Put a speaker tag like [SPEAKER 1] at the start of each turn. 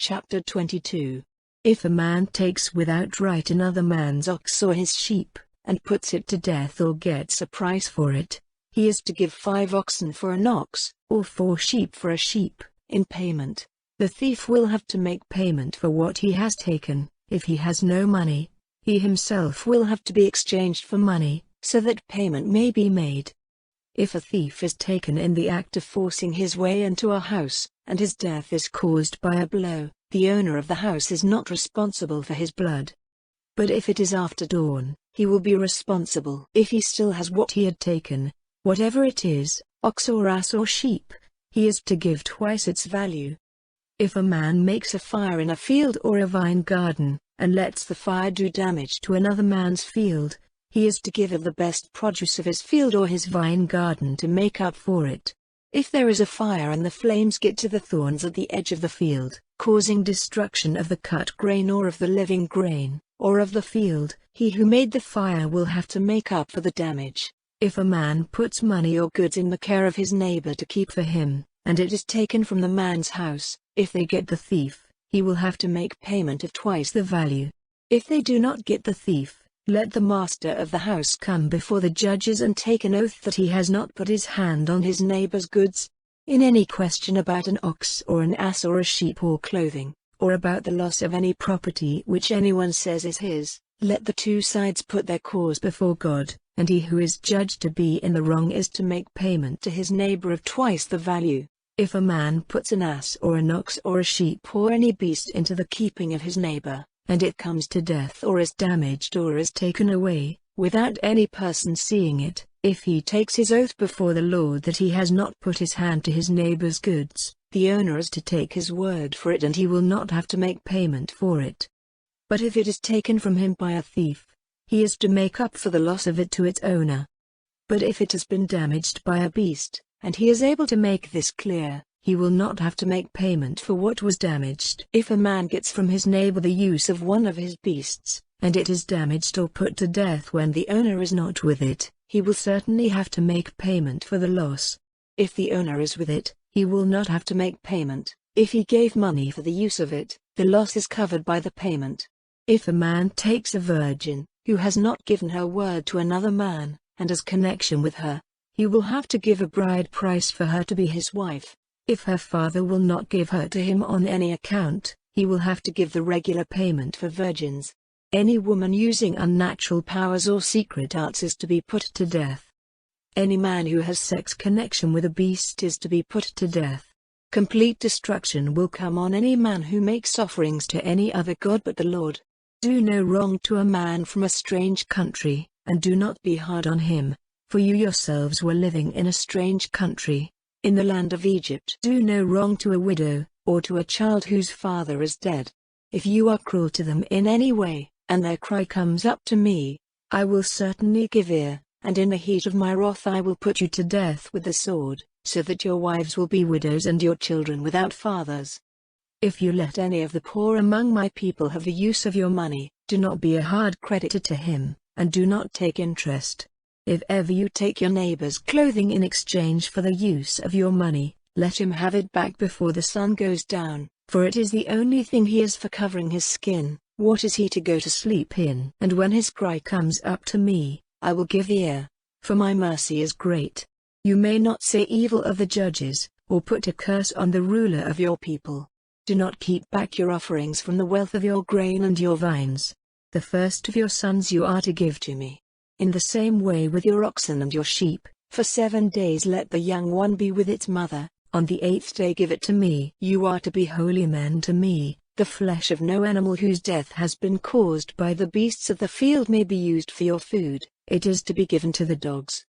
[SPEAKER 1] Chapter 22. If a man takes without right another man's ox or his sheep, and puts it to death or gets a price for it, he is to give 5 oxen for an ox, or 4 sheep for a sheep, in payment. The thief will have to make payment for what he has taken. If he has no money, he himself will have to be exchanged for money, so that payment may be made. If a thief is taken in the act of forcing his way into a house, and his death is caused by a blow, the owner of the house is not responsible for his blood. But if it is after dawn, he will be responsible. If he still has what he had taken, whatever it is, ox or ass or sheep, he is to give twice its value. If a man makes a fire in a field or a vine garden, and lets the fire do damage to another man's field, he is to give of the best produce of his field or his vine garden to make up for it. If there is a fire and the flames get to the thorns at the edge of the field, causing destruction of the cut grain or of the living grain, or of the field, he who made the fire will have to make up for the damage. If a man puts money or goods in the care of his neighbor to keep for him, and it is taken from the man's house, if they get the thief, he will have to make payment of twice the value. If they do not get the thief, let the master of the house come before the judges and take an oath that he has not put his hand on his neighbor's goods. In any question about an ox or an ass or a sheep or clothing, or about the loss of any property which anyone says is his, let the 2 sides put their cause before God, and he who is judged to be in the wrong is to make payment to his neighbor of twice the value. If a man puts an ass or an ox or a sheep or any beast into the keeping of his neighbor, and it comes to death or is damaged or is taken away, without any person seeing it, if he takes his oath before the Lord that he has not put his hand to his neighbor's goods, the owner is to take his word for it and he will not have to make payment for it. But if it is taken from him by a thief, he is to make up for the loss of it to its owner. But if it has been damaged by a beast, and he is able to make this clear, he will not have to make payment for what was damaged. If a man gets from his neighbor the use of one of his beasts, and it is damaged or put to death when the owner is not with it, he will certainly have to make payment for the loss. If the owner is with it, he will not have to make payment. If he gave money for the use of it, the loss is covered by the payment. If a man takes a virgin, who has not given her word to another man, and has connection with her, he will have to give a bride price for her to be his wife. If her father will not give her to him on any account, he will have to give the regular payment for virgins. Any woman using unnatural powers or secret arts is to be put to death. Any man who has sex connection with a beast is to be put to death. Complete destruction will come on any man who makes offerings to any other god but the Lord. Do no wrong to a man from a strange country, and do not be hard on him, for you yourselves were living in a strange country, in the land of Egypt. Do no wrong to a widow, or to a child whose father is dead. If you are cruel to them in any way, and their cry comes up to me, I will certainly give ear, and in the heat of my wrath I will put you to death with the sword, so that your wives will be widows and your children without fathers. If you let any of the poor among my people have the use of your money, do not be a hard creditor to him, and do not take interest. If ever you take your neighbor's clothing in exchange for the use of your money, let him have it back before the sun goes down, for it is the only thing he has for covering his skin. What is he to go to sleep in? And when his cry comes up to me, I will give ear, for my mercy is great. You may not say evil of the judges, or put a curse on the ruler of your people. Do not keep back your offerings from the wealth of your grain and your vines. The first of your sons you are to give to me. In the same way with your oxen and your sheep, for 7 days let the young one be with its mother, on the 8th day give it to me. You are to be holy men to me. The flesh of no animal whose death has been caused by the beasts of the field may be used for your food, it is to be given to the dogs.